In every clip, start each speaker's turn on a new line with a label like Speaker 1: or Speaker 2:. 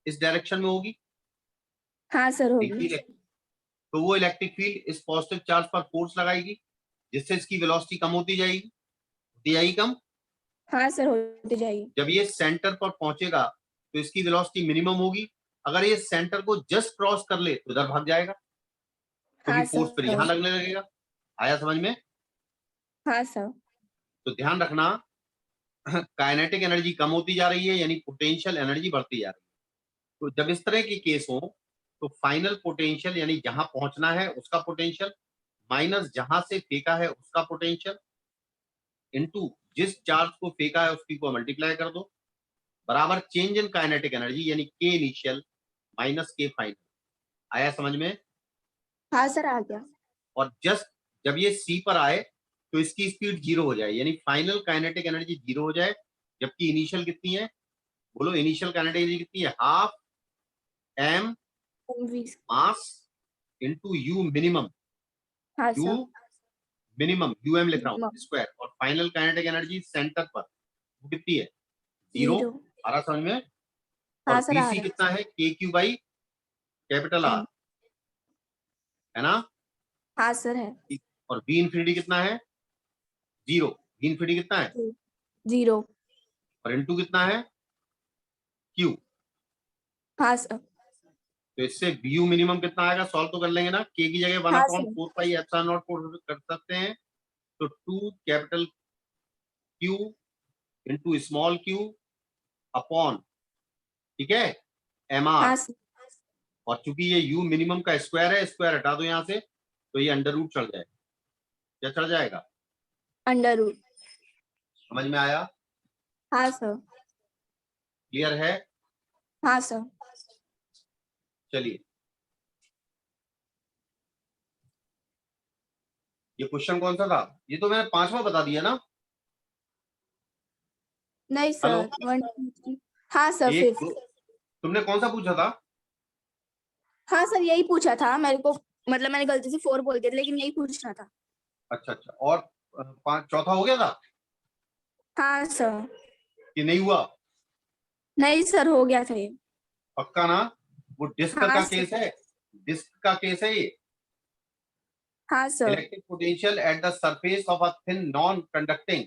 Speaker 1: इस डायरेक्शन में होगी।
Speaker 2: हाँ सर होगी।
Speaker 1: देखिए, तो वो इलेक्ट्रिक फील्ड इस पॉजिटिव चार्ज पर फोर्स लगाएगी, जिससे इसकी वेलोसिटी कम होती जाएगी कम।
Speaker 2: हाँ सर होती जाएगी।
Speaker 1: जब ये सेंटर पर पहुंचेगा तो इसकी वेलोसिटी मिनिमम होगी। अगर ये सेंटर को जस्ट क्रॉस कर ले तो इधर भाग जाएगा, क्योंकि
Speaker 2: हाँ
Speaker 1: फोर्स फिर
Speaker 2: सर।
Speaker 1: यहां लगने लगेगा। आया समझ में?
Speaker 2: हाँ सर।
Speaker 1: तो ध्यान रखना, काइनेटिक एनर्जी कम होती जा रही है, यानी पोटेंशियल एनर्जी बढ़ती जा रही है। तो जब इस तरह की केस हो तो फाइनल पोटेंशियल, यानी जहां पहुंचना है उसका पोटेंशियल, माइनस जहां से फेंका है उसका पोटेंशियल, इनटू जिस चार्ज को फेंका है उसकी को मल्टीप्लाई कर दो, बराबर चेंज इन काइनेटिक एनर्जी, यानी के इनिशियल माइनस के फाइनल। आया समझ में?
Speaker 2: हाँ सर आ गया।
Speaker 1: और जस्ट जब ये सी पर आए तो इसकी स्पीड जीरो हो जाए, यानी फाइनल काइनेटिक एनर्जी जीरो हो जाए, जबकि इनिशियल कितनी है? बोलो, इनिशियल काइनेटिक एनर्जी कितनी है? Half M mass into U minimum.
Speaker 2: हाँ
Speaker 1: यू
Speaker 2: सर।
Speaker 1: मिनिमम यूएम लिख रहा हूँ स्क्वायर, और फाइनल काइनेटिक एनर्जी सेंटर पर वो कितनी है? जीरो। आ रहा समझ में? और
Speaker 2: हाँ सर आ
Speaker 1: बीसी
Speaker 2: रहा
Speaker 1: कितना है? के क्यू बाई कैपिटल आर, है ना?
Speaker 2: हाँ सर है।
Speaker 1: और बी इंफिनिटी कितना है? जीरो। बी इंफिनिटी कितना है?
Speaker 2: 0।
Speaker 1: और इनटू कितना है? क्यू।
Speaker 2: हाँ सर।
Speaker 1: तो इससे यू मिनिमम कितना आएगा? सॉल्व तो कर लेंगे ना। के की जगह 1
Speaker 2: हाँ
Speaker 1: upon
Speaker 2: sir.
Speaker 1: 4 pi epsilon not कर सकते हैं। तो 2 capital Q into small Q upon, ठीक है, एम आर।
Speaker 2: हाँ सर।
Speaker 1: और चूंकि ये यू मिनिमम का स्क्वायर है, स्क्वायर हटा दो यहां से, तो ये अंडर रूट चढ़ जाएगा। क्या चढ़ जाएगा?
Speaker 2: Under root.
Speaker 1: समझ में आया?
Speaker 2: हाँ सर।
Speaker 1: क्लियर है?
Speaker 2: हाँ सर।
Speaker 1: चलिए, ये क्वेश्चन कौन सा था? ये तो मैंने 5वां बता दिया ना।
Speaker 2: नहीं
Speaker 1: हेलो,
Speaker 2: सर 1 2 3। हाँ सर
Speaker 1: एक
Speaker 2: 5th।
Speaker 1: तुमने कौन सा पूछा था?
Speaker 2: हाँ सर यही पूछा था मेरे को, मतलब मैंने गलती से 4 बोल दिया था, लेकिन यही पूछना था।
Speaker 1: अच्छा अच्छा, और चौथा हो गया था
Speaker 2: हाँ सर।
Speaker 1: कि नहीं हुआ?
Speaker 2: नहीं सर हो गया था ये।
Speaker 1: पक्का ना? वो डिस्क
Speaker 2: हाँ
Speaker 1: का
Speaker 2: सर।
Speaker 1: केस है, डिस्क का केस है ये।
Speaker 2: हाँ sir.
Speaker 1: Electric potential at the surface of a thin non conducting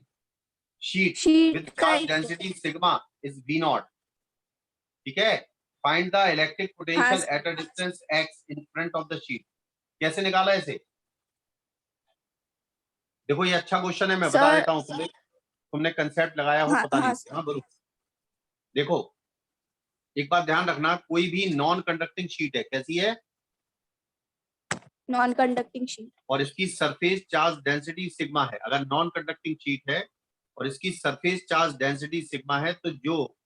Speaker 1: sheet with
Speaker 2: sheet का
Speaker 1: charge density sigma is V nought. ठीक है, फाइंड द इलेक्ट्रिक
Speaker 2: हाँ
Speaker 1: potential at a distance x in front of the sheet. कैसे निकाला इसे? देखो, ये अच्छा क्वेश्चन है, मैं बता
Speaker 2: सर।
Speaker 1: देता हूँ। तुमने कंसेप्ट लगाया हो,
Speaker 2: हाँ
Speaker 1: पता नहीं।
Speaker 2: हाँ
Speaker 1: हाँ बोलो। देखो, एक बात ध्यान रखना, कोई भी नॉन कंडक्टिंग शीट है, कैसी है?
Speaker 2: Non conducting sheet.
Speaker 1: और इसकी सरफेस चार्ज डेंसिटी सिग्मा है। अगर नॉन कंडक्टिंग शीट है और इसकी सरफेस चार्ज डेंसिटी सिग्मा है, तो जो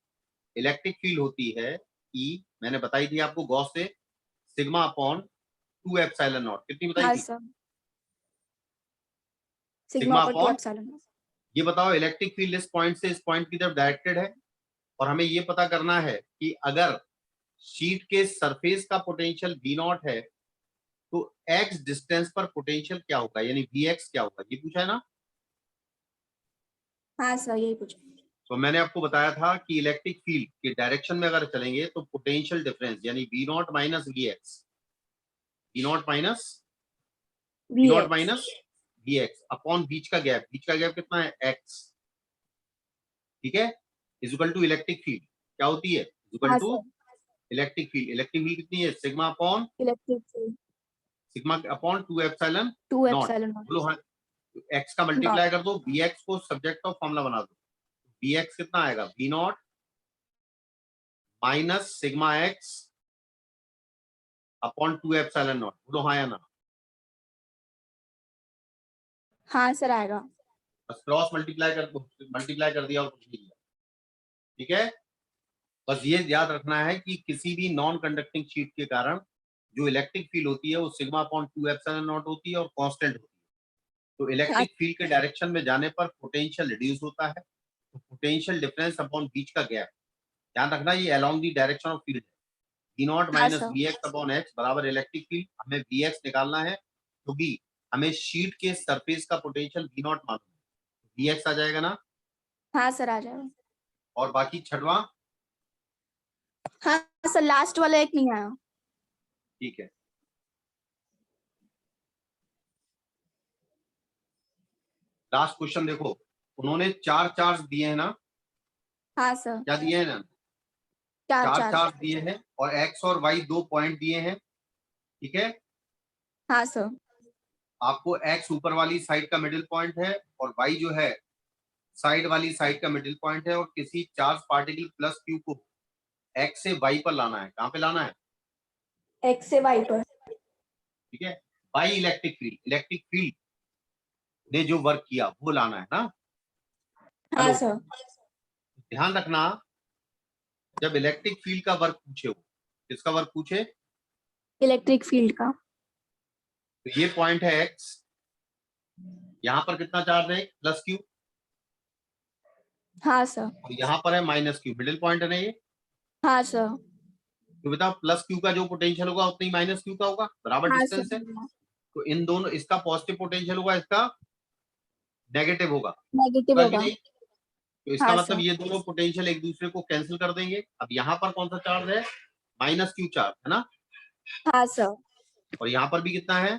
Speaker 1: इलेक्ट्रिक फील्ड होती है ई, मैंने बताई थी आपको गॉस से, सिग्मा अपॉन 2 एप्सिलॉन नॉट। कितनी बताई
Speaker 2: हाँ
Speaker 1: थी?
Speaker 2: सर
Speaker 1: सिग्मा
Speaker 2: सिग्मा पर 2
Speaker 1: अपॉन।
Speaker 2: एप्सिलॉन।
Speaker 1: ये बताओ, इलेक्ट्रिक फील्ड इस पॉइंट से इस पॉइंट की तरफ डायरेक्टेड है, और हमें ये पता करना है कि अगर शीट के सरफेस का पोटेंशियल V नॉट है तो x डिस्टेंस पर पोटेंशियल क्या होगा, यानी Vx क्या होगा, ये पूछा है ना।
Speaker 2: हाँ सर यही पूछा।
Speaker 1: तो मैंने आपको बताया था कि इलेक्ट्रिक फील्ड के डायरेक्शन में अगर चलेंगे तो पोटेंशियल डिफरेंस, यानी V nought minus Vx, V nought minus V nought
Speaker 2: Vx।
Speaker 1: Minus Vx upon बीच का गैप। बीच का गैप कितना है? x। ठीक है, इक्वल टू इलेक्ट्रिक फील्ड क्या होती है? इक्वल
Speaker 2: हाँ
Speaker 1: to
Speaker 2: sir
Speaker 1: electric field. Electric field कितनी है? Sigma upon
Speaker 2: electric field
Speaker 1: sigma upon 2 epsilon
Speaker 2: 2
Speaker 1: nought.
Speaker 2: Epsilon
Speaker 1: बोलो हाँ, एक्स का
Speaker 2: नॉट।
Speaker 1: मल्टीप्लाई कर दो, Vx को सब्जेक्ट ऑफ फॉर्मूला बना दो। Vx कितना आएगा? V nought minus sigma x upon 2 epsilon not. बोलो हाँ या ना?
Speaker 2: हाँ सर आएगा।
Speaker 1: बस क्रॉस मल्टीप्लाई कर दिया और कुछ नहीं किया। ठीक है, बस ये याद रखना है कि किसी भी नॉन कंडक्टिंग शीट के कारण जो इलेक्ट्रिक फील्ड होती है वो सिग्मा अपॉन 2 एप्सिलॉन नॉट होती है और कांस्टेंट होती है। तो
Speaker 2: हाँ
Speaker 1: इलेक्ट्रिक फील्ड के डायरेक्शन में जाने पर पोटेंशियल रिड्यूस होता है, तो पोटेंशियल डिफरेंस अपॉन बीच का गैप। ध्यान रखना, ये along the direction of field है। V नॉट
Speaker 2: हाँ
Speaker 1: minus
Speaker 2: sir.
Speaker 1: V X upon X बराबर इलेक्ट्रिक फील्ड। हमें Vx निकालना है, क्योंकि हमें शीट के सरफेस का पोटेंशियल V नॉट मालूम है। Vx आ जाएगा ना?
Speaker 2: हाँ सर आ जाएगा।
Speaker 1: और बाकी छठवां,
Speaker 2: हाँ सर लास्ट वाला एक नहीं आया।
Speaker 1: ठीक है, लास्ट क्वेश्चन देखो, उन्होंने 4 चार्ज दिए हैं ना,
Speaker 2: हाँ सर,
Speaker 1: क्या दिए हैं ना,
Speaker 2: 4
Speaker 1: 4
Speaker 2: 4।
Speaker 1: चार्ज दिए हैं और x और y 2 पॉइंट दिए हैं, ठीक है।
Speaker 2: हाँ सर,
Speaker 1: आपको x ऊपर वाली साइड का मिडिल पॉइंट है और y जो है साइड वाली साइड का मिडिल पॉइंट है, और किसी चार्ज पार्टिकल प्लस q को x से y पर लाना है। कहाँ पे लाना है?
Speaker 2: x से y पर।
Speaker 1: ठीक है, बाई इलेक्ट्रिक फील्ड ने जो वर्क किया वो लाना है ना।
Speaker 2: हाँ
Speaker 1: हेलो,
Speaker 2: सर,
Speaker 1: ध्यान रखना, जब इलेक्ट्रिक फील्ड का वर्क पूछे, वो किसका वर्क पूछे,
Speaker 2: इलेक्ट्रिक फील्ड का।
Speaker 1: तो ये पॉइंट है x, यहाँ पर कितना चार्ज है, प्लस q,
Speaker 2: हाँ सर,
Speaker 1: और यहाँ पर है माइनस q, मिडिल पॉइंट है ना ये।
Speaker 2: हाँ सर,
Speaker 1: तो बताओ प्लस q का जो पोटेंशियल होगा उतना ही माइनस q का होगा, बराबर
Speaker 2: हाँ
Speaker 1: डिस्टेंस है।
Speaker 2: सर,
Speaker 1: तो इन दोनों, इसका पॉजिटिव पोटेंशियल होगा, इसका नेगेटिव होगा,
Speaker 2: नेगेटिव
Speaker 1: होगा कि
Speaker 2: होगा।
Speaker 1: नहीं? तो इसका
Speaker 2: हाँ
Speaker 1: मतलब
Speaker 2: सर,
Speaker 1: ये दोनों पोटेंशियल एक दूसरे को कैंसिल कर देंगे। अब यहाँ पर कौन सा चार्ज है, माइनस q चार्ज है ना,
Speaker 2: हाँ सर,
Speaker 1: और यहाँ पर भी कितना है,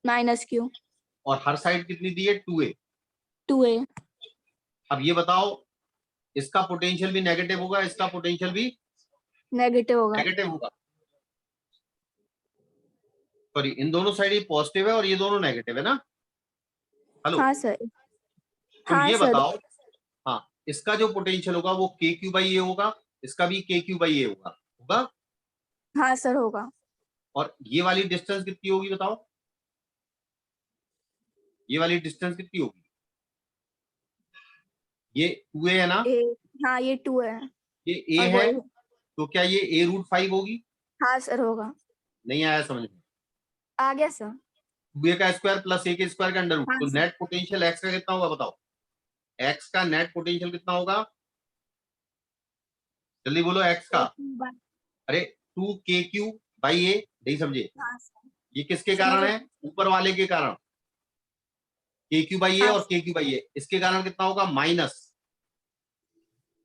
Speaker 2: -q,
Speaker 1: और हर साइड कितनी दी है, 2a।
Speaker 2: 2a।
Speaker 1: अब ये बताओ, इसका पोटेंशियल भी नेगेटिव होगा, इसका पोटेंशियल भी
Speaker 2: नेगेटिव होगा।
Speaker 1: नेगेटिव होगा, सॉरी, इन दोनों साइड ये पॉजिटिव है और ये दोनों नेगेटिव है ना। हेलो,
Speaker 2: हाँ सर,
Speaker 1: तो
Speaker 2: हाँ
Speaker 1: ये
Speaker 2: सर,
Speaker 1: बताओ, हाँ, इसका जो पोटेंशियल होगा वो के क्यू बाई ए होगा, इसका भी के क्यू बाई ए होगा, होगा।
Speaker 2: हाँ सर होगा।
Speaker 1: और ये वाली डिस्टेंस कितनी होगी बताओ, ये वाली डिस्टेंस कितनी होगी, ये 2a है ना,
Speaker 2: ए, हाँ ये 2 है
Speaker 1: ये a
Speaker 2: और
Speaker 1: है,
Speaker 2: वही।
Speaker 1: तो क्या ये a√5 होगी?
Speaker 2: हाँ सर होगा।
Speaker 1: नहीं आया समझ में?
Speaker 2: आ गया सर।
Speaker 1: 2a का स्क्वायर प्लस a के स्क्वायर का अंडर रूट,
Speaker 2: हाँ
Speaker 1: तो
Speaker 2: सर,
Speaker 1: नेट पोटेंशियल x का कितना होगा बताओ, x का नेट पोटेंशियल कितना होगा, जल्दी बोलो x का। अरे 2kq बाई a, नहीं समझे?
Speaker 2: हाँ सर,
Speaker 1: ये किसके
Speaker 2: समझ
Speaker 1: कारण
Speaker 2: गई।
Speaker 1: है, ऊपर वाले के कारण, के क्यू बाई ए
Speaker 2: हाँ
Speaker 1: और के क्यू बाई ए, इसके कारण कितना होगा, माइनस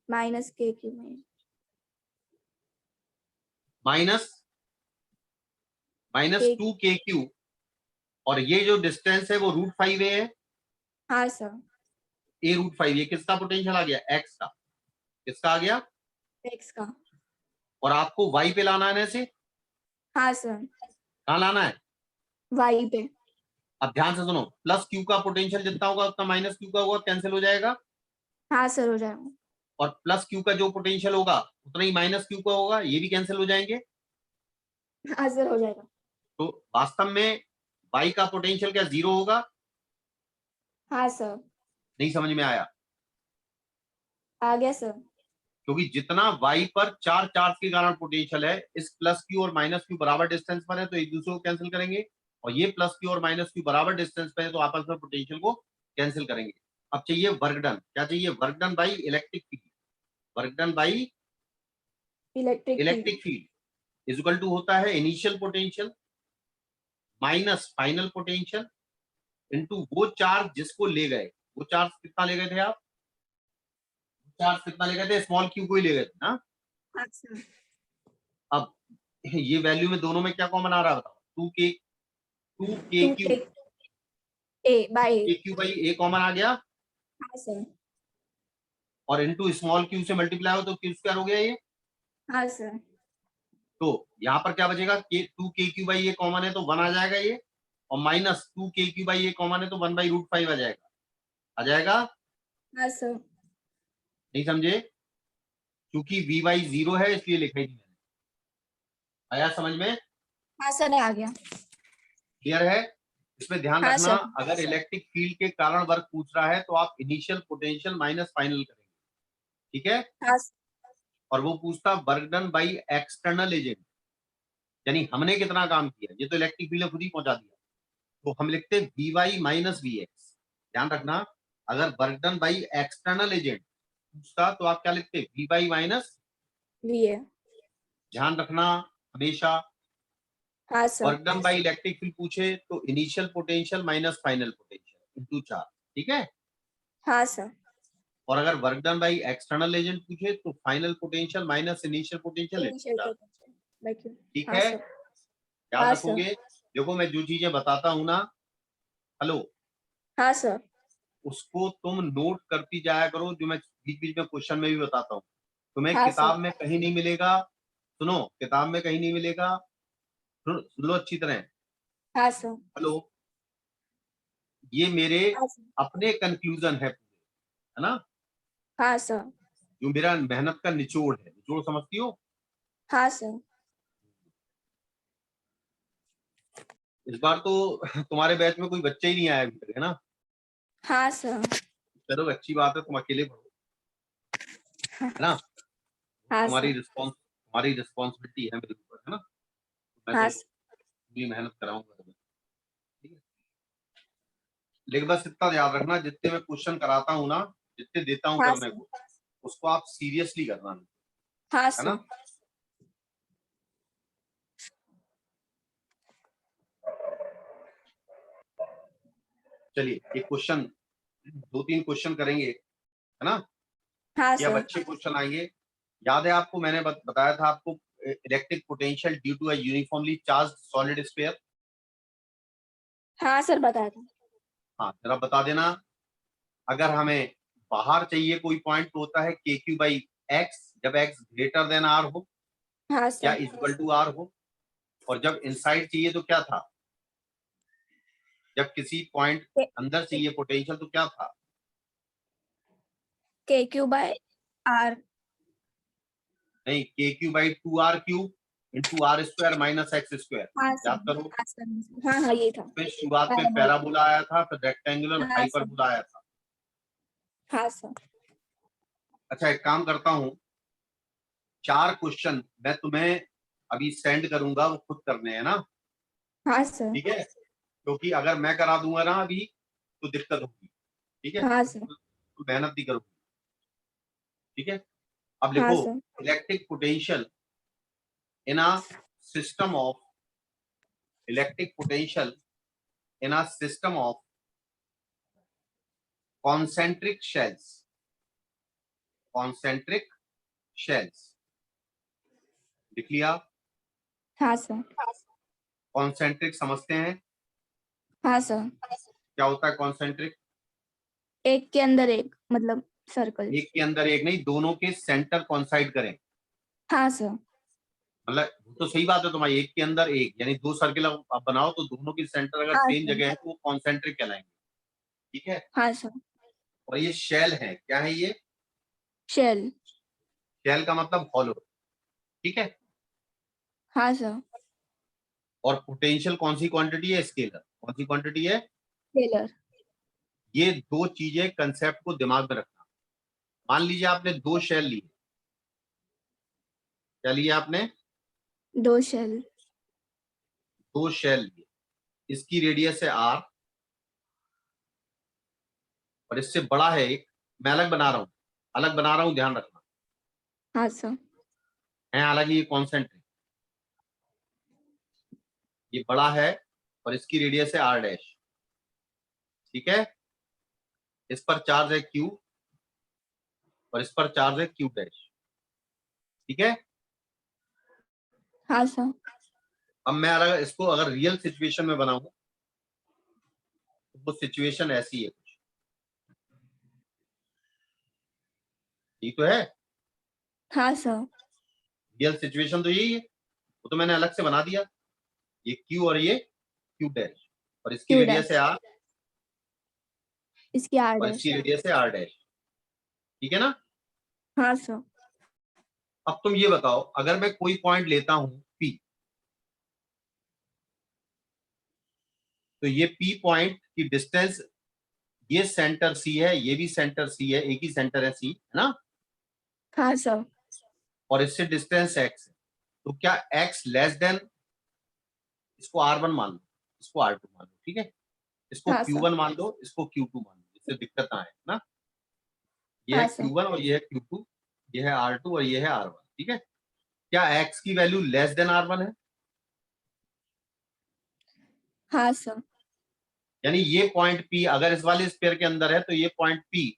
Speaker 2: -kq में।
Speaker 1: माइनस माइनस
Speaker 2: के।
Speaker 1: 2kq, और ये जो डिस्टेंस है वो √5a है,
Speaker 2: हाँ सर,
Speaker 1: a√5, ये किसका पोटेंशियल आ गया, x का, किसका आ गया,
Speaker 2: x का।
Speaker 1: और आपको y पे लाना है ना इसे,
Speaker 2: हाँ सर,
Speaker 1: कहाँ लाना है?
Speaker 2: y पे।
Speaker 1: अब ध्यान से सुनो, प्लस q का पोटेंशियल जितना होगा उतना माइनस q का होगा, कैंसिल हो जाएगा,
Speaker 2: हाँ सर हो जाएगा।
Speaker 1: और प्लस q का जो पोटेंशियल होगा उतना ही माइनस q का होगा, ये भी कैंसिल हो जाएंगे।
Speaker 2: हाँ सर हो जाएगा।
Speaker 1: तो वास्तव में y का पोटेंशियल क्या 0 होगा?
Speaker 2: हाँ सर,
Speaker 1: नहीं समझ में आया?
Speaker 2: आ गया सर।
Speaker 1: क्योंकि जितना y पर 4 चार्ज के कारण पोटेंशियल है, इस प्लस q और माइनस q बराबर डिस्टेंस पर है तो एक दूसरे को कैंसिल करेंगे, और ये प्लस q और माइनस q बराबर डिस्टेंस पर है तो आपस में पोटेंशियल को कैंसिल करेंगे। अब चाहिए वर्क डन, क्या चाहिए, work done by electric field, work done by
Speaker 2: electric field.
Speaker 1: Electric field is equal to होता है initial potential minus final potential into वो चार्ज जिसको ले गए, वो चार्ज कितना ले गए थे आप, चार्ज कितना ले गए थे, स्मॉल क्यू को ही ले गए थे ना।
Speaker 2: हाँ सर,
Speaker 1: अब ये वैल्यू में दोनों में क्या कॉमन आ रहा है बताओ, 2k
Speaker 2: 2
Speaker 1: Q,
Speaker 2: a by a।
Speaker 1: K Q by A common आ गया,
Speaker 2: हाँ सर,
Speaker 1: और इनटू स्मॉल क्यू से मल्टीप्लाई हो तो क्यू स्क्वायर हो गया ये।
Speaker 2: हाँ सर,
Speaker 1: तो यहाँ पर क्या बचेगा, के 2k Q by A common है तो 1 आ जाएगा ये, और minus 2k Q by A common है तो 1/√5 आ जाएगा, आ जाएगा।
Speaker 2: हाँ सर,
Speaker 1: नहीं समझे? क्योंकि वी वाई 0 है इसलिए लिखा ही नहीं मैंने, आया समझ में?
Speaker 2: हाँ सर आ गया।
Speaker 1: क्लियर है? इसमें ध्यान
Speaker 2: हाँ
Speaker 1: रखना,
Speaker 2: सर,
Speaker 1: अगर इलेक्ट्रिक फील्ड के कारण वर्क पूछ रहा है तो आप इनिशियल पोटेंशियल माइनस फाइनल करेंगे, ठीक है।
Speaker 2: हाँ
Speaker 1: और वो पूछता work done by external agent, यानी हमने कितना काम किया, ये तो इलेक्ट्रिक फील्ड ने खुद ही पहुंचा दिया, तो हम लिखते V Y minus V X. ध्यान रखना, अगर work done by external agent पूछता तो आप क्या लिखते, वी वाई माइनस,
Speaker 2: वी है।
Speaker 1: ध्यान रखना हमेशा,
Speaker 2: हाँ sir,
Speaker 1: work done by electric field पूछे तो initial potential minus final potential into charge, ठीक है।
Speaker 2: हाँ सर,
Speaker 1: और अगर work done by external agent पूछे तो final potential minus initial potential
Speaker 2: initial potential bye Q.
Speaker 1: ठीक
Speaker 2: हाँ
Speaker 1: है,
Speaker 2: सर।
Speaker 1: याद
Speaker 2: हाँ
Speaker 1: रखोगे।
Speaker 2: सर।
Speaker 1: देखो मैं जो चीजें बताता हूँ ना, हेलो,
Speaker 2: हाँ सर।
Speaker 1: उसको तुम नोट करती जाया करो, जो मैं बीच बीच में क्वेश्चन में भी बताता हूँ। तुम्हें
Speaker 2: हाँ
Speaker 1: किताब
Speaker 2: सर।
Speaker 1: में कहीं नहीं मिलेगा, सुनो, किताब में कहीं नहीं मिलेगा, सुन लो अच्छी तरह।
Speaker 2: हाँ सर।
Speaker 1: हेलो, ये मेरे
Speaker 2: हाँ सर।
Speaker 1: अपने कंक्लूजन है ना,
Speaker 2: हाँ सर।
Speaker 1: जो मेरा मेहनत का निचोड़ है, निचोड़ समझती हो।
Speaker 2: हाँ सर।
Speaker 1: इस बार तो तुम्हारे बैच में कोई बच्चा ही नहीं आया अभी तक, है ना।
Speaker 2: हाँ सर।
Speaker 1: चलो अच्छी बात है, तुम अकेले पढ़ो, है ना।
Speaker 2: हाँ सर।
Speaker 1: तुम्हारी रिस्पॉन्सिबिलिटी है मेरे ऊपर, है ना। मैं
Speaker 2: हाँ
Speaker 1: तो
Speaker 2: सर।
Speaker 1: पूरी मेहनत कराऊंगा तुम्हें, ठीक है। लेकिन बस इतना याद रखना, जितने मैं क्वेश्चन कराता हूँ ना, जितने देता हूँ
Speaker 2: हाँ
Speaker 1: करने
Speaker 2: सर।
Speaker 1: को, उसको आप सीरियसली करना,
Speaker 2: हाँ
Speaker 1: है
Speaker 2: सर।
Speaker 1: ना। चलिए एक क्वेश्चन, दो तीन क्वेश्चन करेंगे, है ना।
Speaker 2: हाँ
Speaker 1: ये अब
Speaker 2: सर।
Speaker 1: अच्छे क्वेश्चन आएंगे। याद है आपको, मैंने बताया था आपको, electric potential due to a uniformly charge solid sphere.
Speaker 2: हाँ सर बताया था।
Speaker 1: हाँ जरा बता देना। अगर हमें बाहर चाहिए कोई पॉइंट तो होता है के क्यू बाई एक्स, जब एक्स ग्रेटर देन आर हो
Speaker 2: हाँ
Speaker 1: या
Speaker 2: सर।
Speaker 1: इक्वल टू आर हो। और जब इनसाइड चाहिए तो क्या था, जब किसी पॉइंट अंदर चाहिए पोटेंशियल तो क्या था।
Speaker 2: के क्यू बाय आर।
Speaker 1: नहीं, K Q by two R cube into R square minus X square.
Speaker 2: हाँ सर।
Speaker 1: याद करो,
Speaker 2: हाँ सर। हाँ हाँ ये था।
Speaker 1: फिर शुरुआत में
Speaker 2: पैराबोला।
Speaker 1: पैराबोला आया था, फिर रेक्टेंगुलर
Speaker 2: हाँ सर।
Speaker 1: हाइपरबोला आया था।
Speaker 2: हाँ सर।
Speaker 1: अच्छा एक काम करता हूँ, 4 क्वेश्चन मैं तुम्हें अभी सेंड करूंगा, वो खुद करने हैं ना,
Speaker 2: हाँ सर।
Speaker 1: ठीक है। क्योंकि अगर मैं करा दूंगा ना अभी तो दिक्कत होगी, ठीक है,
Speaker 2: हाँ सर।
Speaker 1: तो मेहनत नहीं करूंगी, ठीक है। अब
Speaker 2: हाँ
Speaker 1: लिखो,
Speaker 2: sir.
Speaker 1: Electric potential in a system of, electric potential in a system of concentric shells, concentric shells, लिख लिया।
Speaker 2: हाँ सर।
Speaker 1: कॉन्सेंट्रिक समझते हैं,
Speaker 2: हाँ सर।
Speaker 1: क्या होता है कॉन्सेंट्रिक।
Speaker 2: एक के अंदर एक मतलब सर्कल।
Speaker 1: एक के अंदर एक नहीं, दोनों के सेंटर कॉन्साइड करें।
Speaker 2: हाँ सर।
Speaker 1: मतलब वो तो सही बात है तुम्हारी, एक के अंदर एक यानी 2 सर्किल आप बनाओ तो दोनों की सेंटर अगर
Speaker 2: हाँ
Speaker 1: सेम
Speaker 2: सर।
Speaker 1: जगह है तो वो कॉन्सेंट्रिक कहलाएंगे, ठीक है।
Speaker 2: हाँ सर।
Speaker 1: और ये शेल है, क्या है ये,
Speaker 2: शेल।
Speaker 1: शेल का मतलब हॉलो, ठीक है।
Speaker 2: हाँ सर।
Speaker 1: और पोटेंशियल कौन सी क्वांटिटी है, स्केलर, कौन सी क्वांटिटी है।
Speaker 2: टेलर।
Speaker 1: ये दो चीजें कंसेप्ट को दिमाग में रखना। मान लीजिए आपने 2 शेल लिए, क्या लिया आपने,
Speaker 2: दो शेल।
Speaker 1: 2 शेल लिए, इसकी रेडियस है आर और इससे बड़ा है एक, मैं अलग बना रहा हूं, अलग बना रहा हूं, ध्यान रखना
Speaker 2: हाँ सर।
Speaker 1: है, हालांकि ये कॉन्सेंट्रिक, ये बड़ा है और इसकी रेडियस है आर डैश, ठीक है। इस पर चार्ज है क्यू और इस पर चार्ज है क्यू डैश, ठीक है।
Speaker 2: हाँ सर।
Speaker 1: अब मैं अगर इसको अगर रियल सिचुएशन में बनाऊं तो वो सिचुएशन ऐसी है कुछ, ठीक तो है।
Speaker 2: हाँ सर।
Speaker 1: रियल सिचुएशन तो यही है, वो तो मैंने अलग से बना दिया, ये क्यू और ये क्यू डैश, और इसकी
Speaker 2: क्यू
Speaker 1: रेडियस है
Speaker 2: डैश।
Speaker 1: आर
Speaker 2: इसकी आर
Speaker 1: और
Speaker 2: डैश।
Speaker 1: इसकी रेडियस है आर डैश, ठीक है ना।
Speaker 2: हाँ सर।
Speaker 1: अब तुम ये बताओ, अगर मैं कोई पॉइंट लेता हूं पी, तो ये पी पॉइंट की डिस्टेंस, ये सेंटर सी है, ये भी सेंटर सी है, एक ही सेंटर है सी, है ना।
Speaker 2: हाँ सर।
Speaker 1: और इससे डिस्टेंस एक्स है, तो क्या एक्स लेस देन, इसको R1 मान लो, इसको R2 मान लो, ठीक है। इसको
Speaker 2: हाँ सर।
Speaker 1: Q1 मान लो, इसको Q2 मान लो, इससे दिक्कत ना आए ना। ये है
Speaker 2: हाँ सर।
Speaker 1: Q1 और ये है Q2, ये है R2 और ये है R1, ठीक है। क्या x की वैल्यू लेस देन R1 है,
Speaker 2: हाँ सर।
Speaker 1: यानी ये पॉइंट P अगर इस वाले स्पेयर के अंदर है तो ये पॉइंट P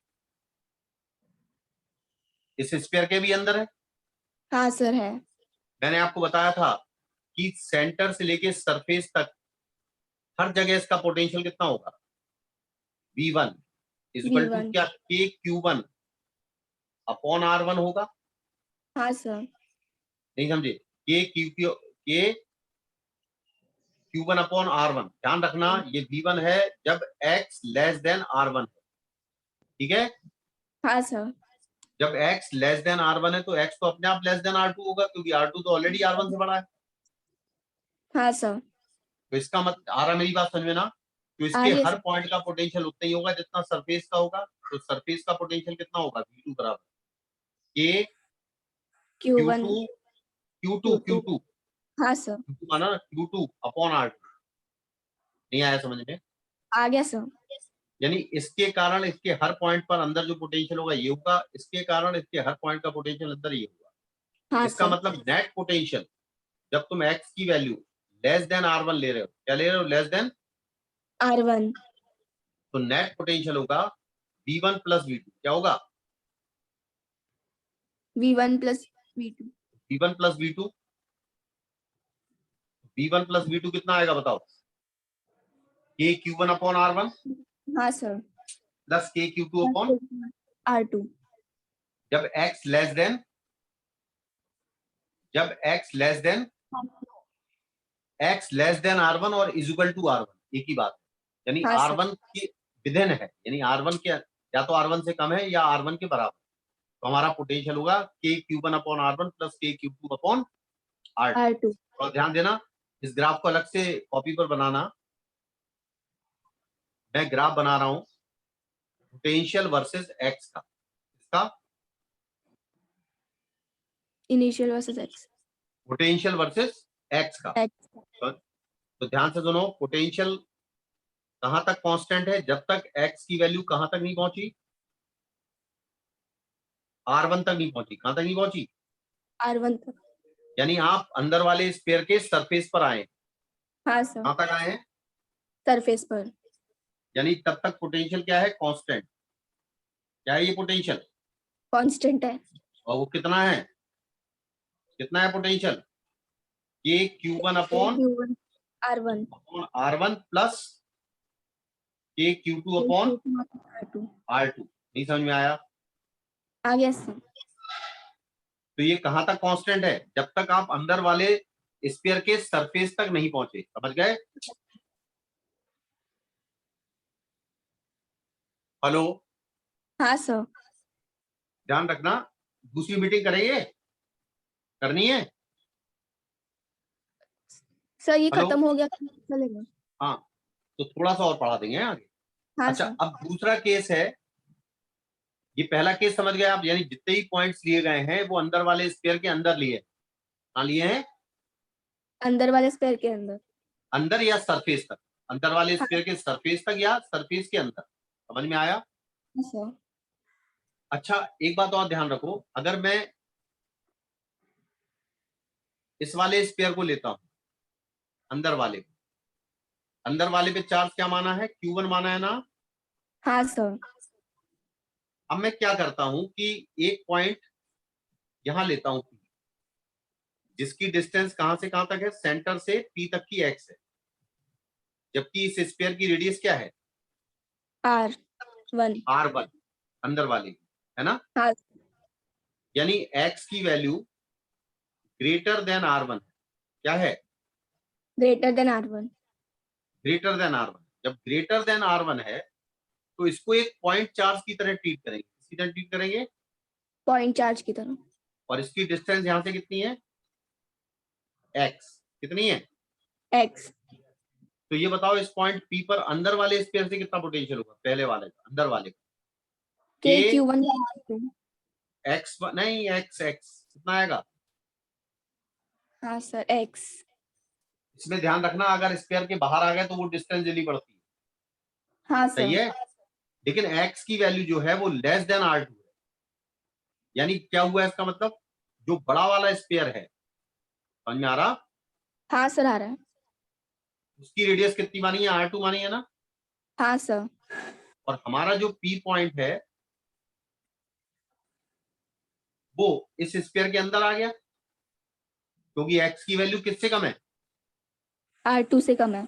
Speaker 1: इस स्फीयर के भी अंदर है।
Speaker 2: हाँ सर है।
Speaker 1: मैंने आपको बताया था कि सेंटर से लेके सरफेस तक हर जगह इसका पोटेंशियल कितना होगा, V1 इक्वल टू
Speaker 2: V1।
Speaker 1: क्या, KQ1 अपॉन R1 होगा।
Speaker 2: हाँ सर।
Speaker 1: नहीं समझे, Q1 अपॉन R1। ध्यान रखना ये V1 है जब X लेस देन R1 है, ठीक है।
Speaker 2: हाँ सर।
Speaker 1: जब X लेस देन R1 है तो X तो अपने आप लेस देन R2 होगा, क्योंकि R2 तो ऑलरेडी R1 से बड़ा है।
Speaker 2: हाँ सर।
Speaker 1: तो इसका मतलब आ रहा मेरी बात समझ में ना, तो इसके
Speaker 2: आगे
Speaker 1: हर
Speaker 2: सर।
Speaker 1: पॉइंट का पोटेंशियल उतना ही होगा जितना सरफेस का होगा। तो सरफेस का पोटेंशियल कितना होगा, V2 बराबर K
Speaker 2: Q1
Speaker 1: Q2 Q2
Speaker 2: Q2।
Speaker 1: Q2
Speaker 2: हाँ सर।
Speaker 1: Q2 माना Q2 अपॉन R2। नहीं आया समझ में?
Speaker 2: आ गया सर।
Speaker 1: यानी इसके कारण इसके हर पॉइंट पर अंदर जो पोटेंशियल होगा ये होगा, इसके कारण इसके हर पॉइंट का पोटेंशियल अंदर ये होगा।
Speaker 2: हाँ
Speaker 1: इसका
Speaker 2: सर।
Speaker 1: मतलब नेट पोटेंशियल जब तुम X की वैल्यू लेस देन R1 ले रहे हो, क्या ले रहे हो, लेस देन
Speaker 2: R1।
Speaker 1: तो नेट पोटेंशियल होगा V1 प्लस V2। क्या होगा,
Speaker 2: V1 plus V2।
Speaker 1: V1 plus V2। V1 plus V2 कितना आएगा बताओ, KQ1 अपॉन R1
Speaker 2: हाँ sir.
Speaker 1: Plus KQ2 upon
Speaker 2: R2।
Speaker 1: जब X लेस देन, जब X लेस देन R1 और इज इक्वल टू R1 एक ही बात है। यानी
Speaker 2: हाँ सर।
Speaker 1: R1 के विदिन है, यानी R1 के या तो R1 से कम है या R1 के बराबर। तो हमारा पोटेंशियल होगा KQ1 upon R1 plus KQ2 upon R2।
Speaker 2: R2।
Speaker 1: और ध्यान देना इस ग्राफ को अलग से कॉपी पर बनाना। मैं ग्राफ बना रहा हूं पोटेंशियल वर्सेस X का, इसका
Speaker 2: initial versus X।
Speaker 1: Potential versus X का।
Speaker 2: X।
Speaker 1: तो ध्यान से सुनो, पोटेंशियल कहां तक कांस्टेंट है, जब तक X की वैल्यू कहां तक नहीं पहुंची, R1 तक नहीं पहुंची। कहां तक नहीं पहुंची,
Speaker 2: R1 तक।
Speaker 1: यानी आप अंदर वाले स्फीयर के सरफेस पर आए।
Speaker 2: हाँ सर।
Speaker 1: कहां तक आए हैं,
Speaker 2: सरफेस पर।
Speaker 1: यानी तब तक पोटेंशियल क्या है, कांस्टेंट। क्या है ये पोटेंशियल,
Speaker 2: कांस्टेंट है।
Speaker 1: और वो कितना है, कितना है potential, KQ1 upon
Speaker 2: Q1 R1।
Speaker 1: R1 plus KQ2 upon
Speaker 2: R2।
Speaker 1: R2। नहीं समझ में आया?
Speaker 2: आ गया सर।
Speaker 1: तो ये कहां तक कांस्टेंट है, जब तक आप अंदर वाले स्फीयर के सरफेस तक नहीं पहुंचे। समझ गए? हेलो,
Speaker 2: हाँ सर।
Speaker 1: ध्यान रखना, दूसरी मीटिंग करेंगे, करनी है?
Speaker 2: सर ये
Speaker 1: हेलो,
Speaker 2: खत्म हो गया चलेगा।
Speaker 1: हाँ, तो थोड़ा सा और पढ़ा देंगे आगे।
Speaker 2: हाँ
Speaker 1: अच्छा,
Speaker 2: सर।
Speaker 1: अब दूसरा केस है। ये पहला केस समझ गए आप, यानी जितने ही पॉइंट्स लिए गए हैं वो अंदर वाले स्फीयर के अंदर लिए, कहां लिए हैं,
Speaker 2: अंदर वाले स्पेयर के अंदर।
Speaker 1: अंदर या सरफेस तक, अंदर वाले
Speaker 2: हाँ
Speaker 1: स्फीयर के सरफेस तक या सरफेस के अंदर। समझ में आया?
Speaker 2: सर।
Speaker 1: अच्छा, एक बात और ध्यान रखो, अगर मैं इस वाले स्फीयर को लेता हूं, अंदर वाले को, अंदर वाले पे चार्ज क्या माना है, Q1 माना है ना।
Speaker 2: हाँ सर।
Speaker 1: अब मैं क्या करता हूं कि एक पॉइंट यहां लेता हूं P, जिसकी डिस्टेंस कहां से कहां तक है, सेंटर से P तक की X है, जबकि इस स्फीयर की रेडियस क्या है,
Speaker 2: R1।
Speaker 1: R1 अंदर वाले की, है ना।
Speaker 2: हाँ।
Speaker 1: यानी X की वैल्यू ग्रेटर देन R1 है। क्या है,
Speaker 2: greater than R1।
Speaker 1: Greater than R1। जब ग्रेटर देन R1 है तो इसको एक पॉइंट चार्ज की तरह ट्रीट करेंगे। किसी तरह ट्रीट करेंगे,
Speaker 2: पॉइंट चार्ज की तरह।
Speaker 1: और इसकी डिस्टेंस यहां से कितनी है, X कितनी है।
Speaker 2: X।
Speaker 1: तो ये बताओ इस पॉइंट P पर अंदर वाले स्फीयर से कितना पोटेंशियल होगा, पहले वाले का, अंदर वाले का,
Speaker 2: KQ1 R2।
Speaker 1: X नहीं, X कितना आएगा।
Speaker 2: हाँ सर X।
Speaker 1: इसमें ध्यान रखना, अगर स्फीयर के बाहर आ गए तो वो डिस्टेंस जल्दी बढ़ती है,
Speaker 2: हाँ
Speaker 1: सही
Speaker 2: सर।
Speaker 1: है। लेकिन X की वैल्यू जो है वो लेस देन R2 है। यानी क्या हुआ इसका मतलब, जो बड़ा वाला स्फीयर है, समझ में आ रहा,
Speaker 2: हाँ सर आ रहा है।
Speaker 1: उसकी रेडियस कितनी मानी है, R2 मानी है ना।
Speaker 2: हाँ सर।
Speaker 1: और हमारा जो P पॉइंट है वो इस स्फीयर के अंदर आ गया, क्योंकि x की वैल्यू किससे कम है,
Speaker 2: R2 से कम है।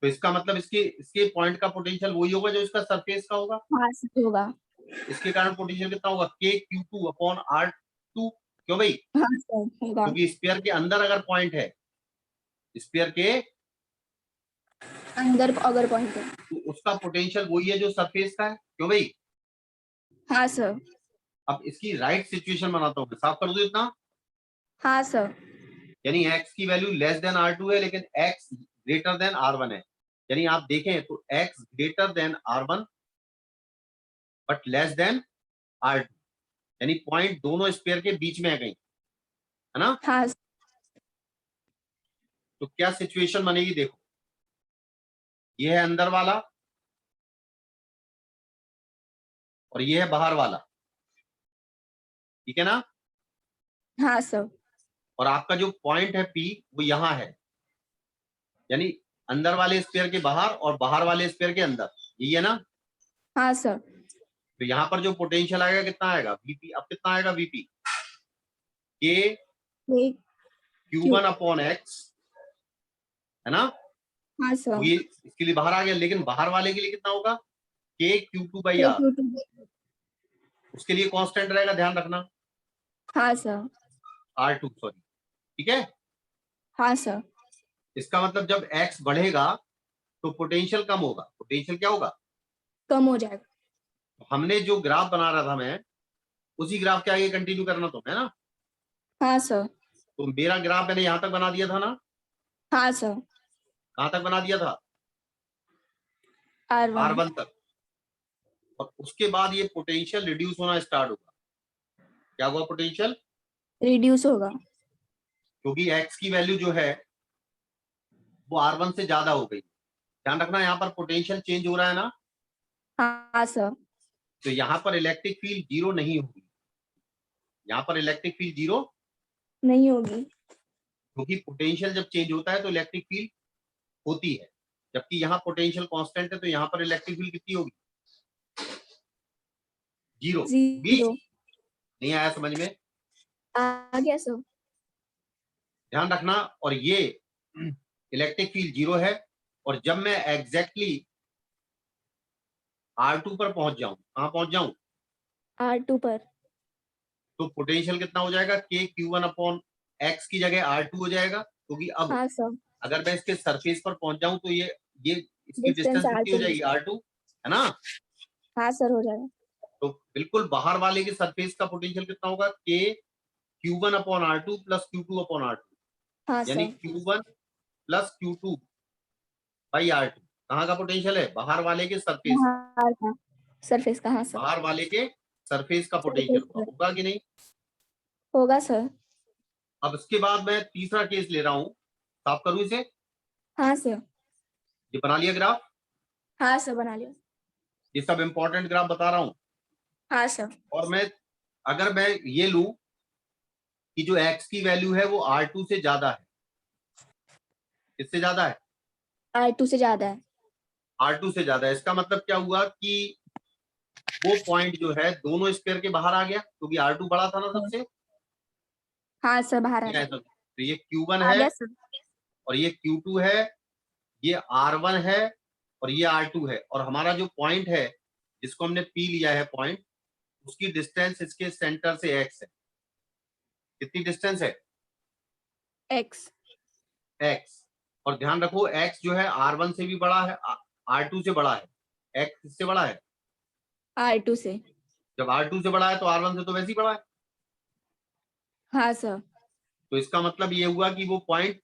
Speaker 1: तो इसका मतलब इसके इसके पॉइंट का पोटेंशियल वही होगा जो इसका सरफेस का होगा।
Speaker 2: हाँ सर होगा।
Speaker 1: इसके कारण पोटेंशियल कितना होगा, KQ2/R2। क्यों भाई,
Speaker 2: हाँ सर होगा।
Speaker 1: क्योंकि स्फीयर के अंदर अगर पॉइंट है, स्फीयर के
Speaker 2: अंदर अगर पॉइंट है।
Speaker 1: तो उसका पोटेंशियल वही है जो सरफेस का है। क्यों भाई,
Speaker 2: हाँ सर।
Speaker 1: अब इसकी राइट सिचुएशन बनाता हूँ, साफ कर दो इतना।
Speaker 2: हाँ सर।
Speaker 1: यानी x की वैल्यू लेस देन R2 है, लेकिन x ग्रेटर देन R1 है। यानी आप देखें तो x greater than R1 but less than R2, यानी पॉइंट दोनों स्फीयर के बीच में है कहीं, है ना।
Speaker 2: हाँ
Speaker 1: तो क्या सिचुएशन बनेगी देखो, ये है अंदर वाला और ये है बाहर वाला, ठीक है ना।
Speaker 2: हाँ सर।
Speaker 1: और आपका जो पॉइंट है P वो यहां है, यानी अंदर वाले स्फीयर के बाहर और बाहर वाले स्फीयर के अंदर, यही है ना।
Speaker 2: हाँ सर।
Speaker 1: तो यहाँ पर जो पोटेंशियल आएगा कितना आएगा, VP। अब कितना आएगा VP, K
Speaker 2: एक
Speaker 1: Q1/X, है ना।
Speaker 2: हाँ
Speaker 1: तो
Speaker 2: सर।
Speaker 1: ये इसके लिए बाहर आ गया, लेकिन बाहर वाले के लिए कितना होगा, KQ2/R।
Speaker 2: Q2।
Speaker 1: उसके लिए कांस्टेंट रहेगा, ध्यान रखना,
Speaker 2: हाँ सर।
Speaker 1: R2 सॉरी, ठीक है।
Speaker 2: हाँ सर।
Speaker 1: इसका मतलब जब x बढ़ेगा तो पोटेंशियल कम होगा, पोटेंशियल क्या होगा,
Speaker 2: कम हो जाएगा।
Speaker 1: तो हमने जो ग्राफ बना रहा था मैं, उसी ग्राफ के आगे कंटिन्यू करना तो है ना।
Speaker 2: हाँ सर।
Speaker 1: तो मेरा ग्राफ मैंने यहां तक बना दिया था ना,
Speaker 2: हाँ सर।
Speaker 1: कहां तक बना दिया था,
Speaker 2: R1।
Speaker 1: R1 तक। और उसके बाद ये पोटेंशियल रिड्यूस होना स्टार्ट होगा। क्या हुआ, पोटेंशियल
Speaker 2: रिड्यूस होगा।
Speaker 1: क्योंकि x की वैल्यू जो है वो R1 से ज्यादा हो गई। ध्यान रखना, यहाँ पर पोटेंशियल चेंज हो रहा है ना,
Speaker 2: हाँ सर।
Speaker 1: तो यहाँ पर इलेक्ट्रिक फील्ड जीरो नहीं होगी, यहाँ पर इलेक्ट्रिक फील्ड जीरो,
Speaker 2: नहीं होगी।
Speaker 1: क्योंकि पोटेंशियल जब चेंज होता है तो इलेक्ट्रिक फील्ड होती है, जबकि यहाँ पोटेंशियल कांस्टेंट है, तो यहाँ पर इलेक्ट्रिक फील्ड कितनी होगी, जीरो होगी।
Speaker 2: 0
Speaker 1: नहीं आया समझ में,
Speaker 2: आ गया सर।
Speaker 1: ध्यान रखना। और ये इलेक्ट्रिक फील्ड जीरो है, और जब मैं एग्जैक्टली R2 पर पहुंच जाऊं, कहां पहुंच जाऊं,
Speaker 2: R2 पर।
Speaker 1: तो पोटेंशियल कितना हो जाएगा, KQ1/X की जगह R2 हो जाएगा, क्योंकि अब
Speaker 2: हाँ सर।
Speaker 1: अगर मैं इसके सरफेस पर पहुंच जाऊं तो ये इसकी
Speaker 2: डिस्टेंस
Speaker 1: डिस्टेंस कितनी हो
Speaker 2: R2।
Speaker 1: जाएगी, R2, है ना।
Speaker 2: हाँ सर हो जाएगा।
Speaker 1: तो बिल्कुल बाहर वाले के सरफेस का पोटेंशियल कितना होगा, KQ1/R2 प्लस Q2/R2,
Speaker 2: हाँ
Speaker 1: यानी
Speaker 2: सर।
Speaker 1: Q1 plus Q2/R2। कहाँ का पोटेंशियल है, बाहर वाले के सरफेस,
Speaker 2: बाहर का सरफेस का। हाँ सर।
Speaker 1: बाहर वाले के सरफेस का पोटेंशियल
Speaker 2: सरफेस
Speaker 1: होगा,
Speaker 2: पर
Speaker 1: होगा कि नहीं।
Speaker 2: होगा सर।
Speaker 1: अब इसके बाद मैं तीसरा केस ले रहा हूं, साफ करूं इसे,
Speaker 2: हाँ सर।
Speaker 1: ये बना लिया ग्राफ,
Speaker 2: हाँ सर बना लिया।
Speaker 1: ये सब इंपॉर्टेंट ग्राफ बता रहा हूं।
Speaker 2: हाँ सर।
Speaker 1: और मैं अगर मैं ये लूं कि जो x की वैल्यू है वो R2 से ज्यादा है, किससे ज्यादा है,
Speaker 2: R2 से ज्यादा है।
Speaker 1: R2 से ज्यादा है, इसका मतलब क्या हुआ कि वो पॉइंट जो है दोनों स्क्वायर के बाहर आ गया, क्योंकि R2 बड़ा था ना सबसे।
Speaker 2: हाँ सर बाहर आ
Speaker 1: ये
Speaker 2: गया।
Speaker 1: ऐसा, तो ये Q1
Speaker 2: आ
Speaker 1: है
Speaker 2: गया सर।
Speaker 1: और ये Q2 है, ये R1 है और ये R2 है, और हमारा जो पॉइंट है जिसको हमने P लिया है पॉइंट, उसकी डिस्टेंस इसके सेंटर से x है। कितनी डिस्टेंस है,
Speaker 2: X।
Speaker 1: x। और ध्यान रखो x जो है R1 से भी बड़ा है, R2 से बड़ा है, x किससे बड़ा है,
Speaker 2: R2 से।
Speaker 1: जब R2 से बड़ा है तो R1 से तो वैसे ही बड़ा है।
Speaker 2: हाँ सर।
Speaker 1: तो इसका मतलब ये हुआ कि वो पॉइंट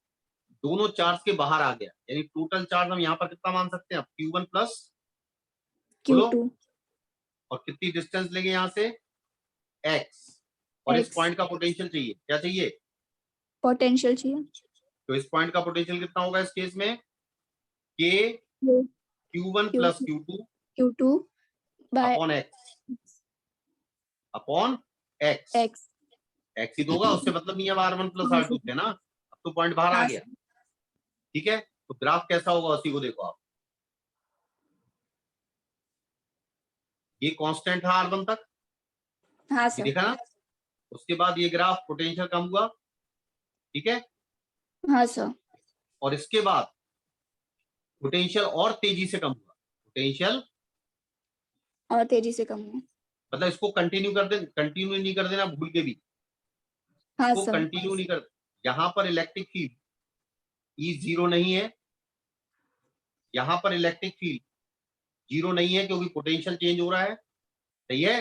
Speaker 1: दोनों चार्ज के बाहर आ गया, यानी टोटल चार्ज हम यहाँ पर कितना मान सकते हैं, Q1 प्लस, बोलो,
Speaker 2: Q2।
Speaker 1: और कितनी डिस्टेंस लेंगे यहाँ से, x। और इस
Speaker 2: X।
Speaker 1: पॉइंट का पोटेंशियल चाहिए, क्या चाहिए,
Speaker 2: पोटेंशियल चाहिए।
Speaker 1: तो इस पॉइंट का पोटेंशियल कितना होगा इस केस में, K Q1 plus
Speaker 2: Q2।
Speaker 1: Q2
Speaker 2: Q2 by
Speaker 1: upon x,
Speaker 2: X।
Speaker 1: x ही तो होगा, उससे मतलब नहीं है R1 प्लस
Speaker 2: हाँ
Speaker 1: R2
Speaker 2: सर।
Speaker 1: थे ना, अब तो पॉइंट बाहर आ
Speaker 2: हाँ
Speaker 1: गया,
Speaker 2: सर।
Speaker 1: ठीक है। तो ग्राफ कैसा होगा उसी को देखो आप, ये कांस्टेंट था R1 तक,
Speaker 2: हाँ
Speaker 1: ये
Speaker 2: सर।
Speaker 1: देखा ना, उसके बाद ये ग्राफ पोटेंशियल कम हुआ, ठीक है,
Speaker 2: हाँ सर।
Speaker 1: और इसके बाद पोटेंशियल और तेजी से कम हुआ, पोटेंशियल
Speaker 2: और तेजी से कम हुआ।
Speaker 1: मतलब इसको कंटिन्यू कर दे, कंटिन्यू नहीं कर देना भूल के भी,
Speaker 2: हाँ
Speaker 1: इसको
Speaker 2: सर।
Speaker 1: कंटिन्यू नहीं कर, यहां पर इलेक्ट्रिक फील्ड ई जीरो नहीं है, यहां पर इलेक्ट्रिक फील्ड जीरो नहीं है क्योंकि पोटेंशियल चेंज हो रहा है, सही है,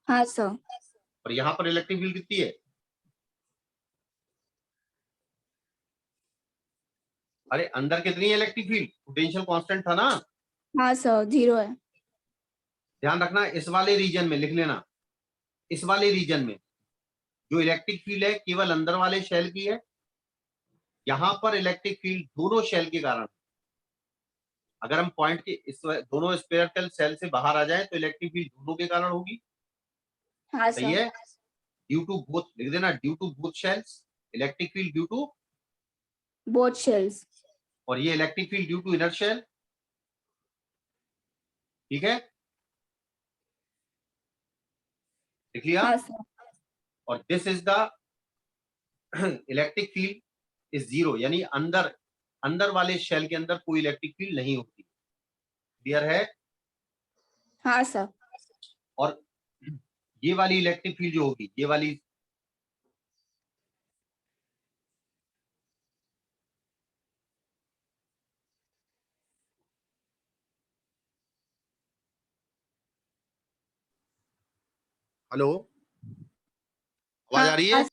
Speaker 2: हाँ सर।
Speaker 1: और यहां पर इलेक्ट्रिक फील्ड कितनी है, अरे अंदर कितनी है इलेक्ट्रिक फील्ड, पोटेंशियल कांस्टेंट था ना,
Speaker 2: हाँ सर 0 है।
Speaker 1: ध्यान रखना इस वाले रीजन में लिख लेना, इस वाले रीजन में जो इलेक्ट्रिक फील्ड है केवल अंदर वाले शेल की है, यहां पर इलेक्ट्रिक फील्ड दोनों शेल के कारण, अगर हम पॉइंट के इस दोनों स्फेरिकल शेल से बाहर आ जाए तो इलेक्ट्रिक फील्ड दोनों के कारण होगी,
Speaker 2: हाँ
Speaker 1: सही
Speaker 2: सर।
Speaker 1: है, ड्यू टू बोथ लिख देना, due to both shells, electric field due to,
Speaker 2: both shells.
Speaker 1: और ये electric field due to inner shell, ठीक है, लिख लिया,
Speaker 2: हाँ सर।
Speaker 1: और this is the electric field is zero, यानी अंदर अंदर वाले शेल के अंदर कोई इलेक्ट्रिक फील्ड नहीं होती, क्लियर है,
Speaker 2: हाँ सर।
Speaker 1: और ये वाली इलेक्ट्रिक फील्ड जो होगी, ये वाली हेलो, आवाज आ रही है?
Speaker 2: हाँ